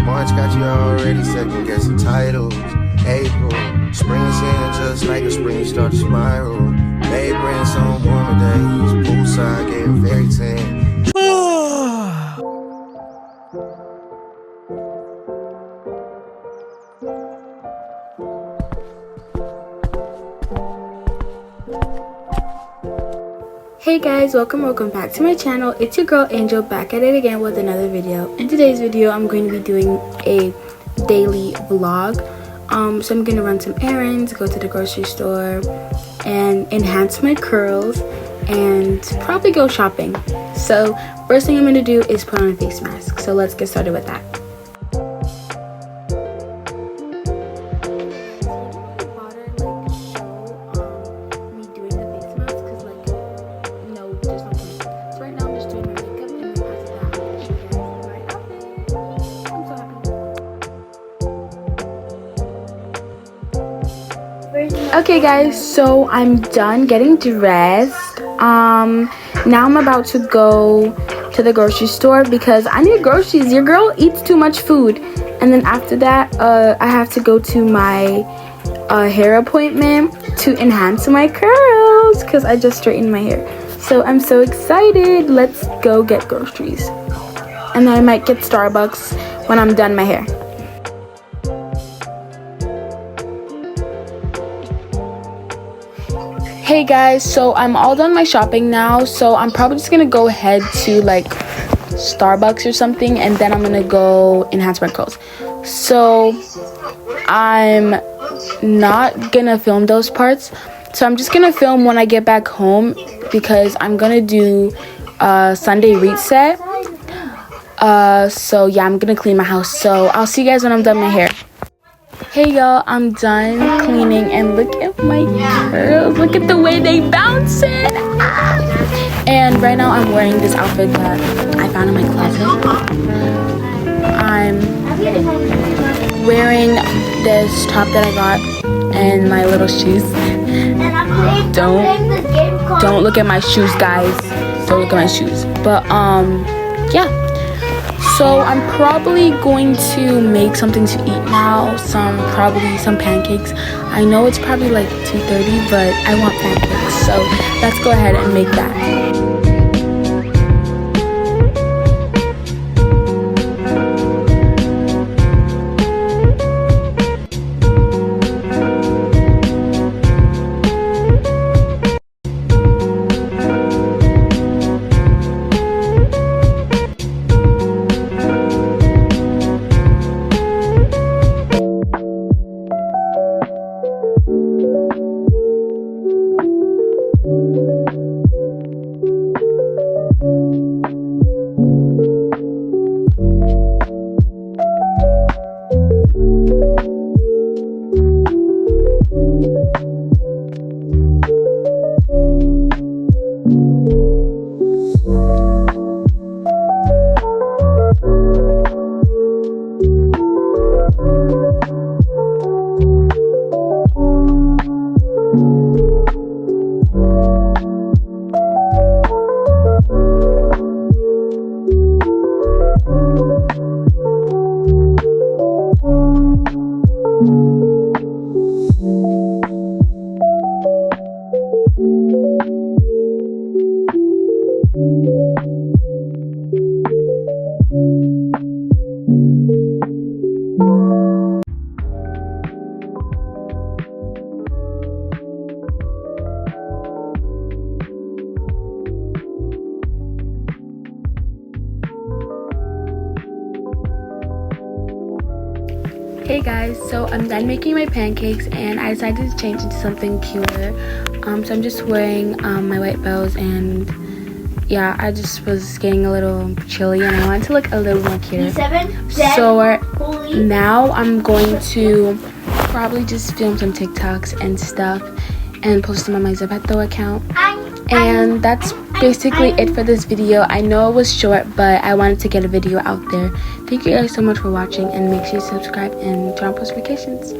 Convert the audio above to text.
March got you already second guessing titles. April, spring is here just like a spring start to spiral. May bring some warmer days. Poolside getting very tan. Hey guys, welcome back to my channel. It's your girl Angel back at it again with another video. In today's video, I'm going to be doing a daily vlog. So I'm going to run some errands, go to the grocery store, and enhance my curls, and probably go shopping. So first thing I'm going to do is put on a face mask. So let's get started with that. Okay guys, so I'm done getting dressed. Now I'm about to go to the grocery store because I need groceries. Your girl eats too much food. And then after that, I have to go to my hair appointment to enhance my curls because I just straightened my hair. So I'm so excited. Let's go get groceries. And then I might get Starbucks when I'm done my hair. Hey guys, so I'm all done my shopping now, so I'm probably just gonna go ahead to like Starbucks or something, and then I'm gonna go enhance my curls. So I'm not gonna film those parts, so I'm just gonna film when I get back home because I'm gonna do Sunday reset. So yeah, I'm gonna clean my house, so I'll see you guys when I'm done my hair. Hey y'all, I'm done cleaning and look at my curls. Look at the way they bouncing. And right now I'm wearing this outfit that I found in my closet. I'm wearing this top that I got and my little shoes. Don't look at my shoes, guys. Don't look at my shoes. But yeah. So I'm probably going to make something to eat now, probably some pancakes. I know it's probably like 2:30, but I want pancakes, so let's go ahead and make that. Hey guys, so I'm done making my pancakes and I decided to change into something cuter. So I'm just wearing my white bows, and yeah, I just was getting a little chilly and I wanted to look a little more cuter. So now I'm going to probably just film some TikToks and stuff and post them on my Zepeto account. And that's basically it for this video. I know it was short, but I wanted to get a video out there. Thank you guys so much for watching, and make sure you subscribe and turn on post notifications.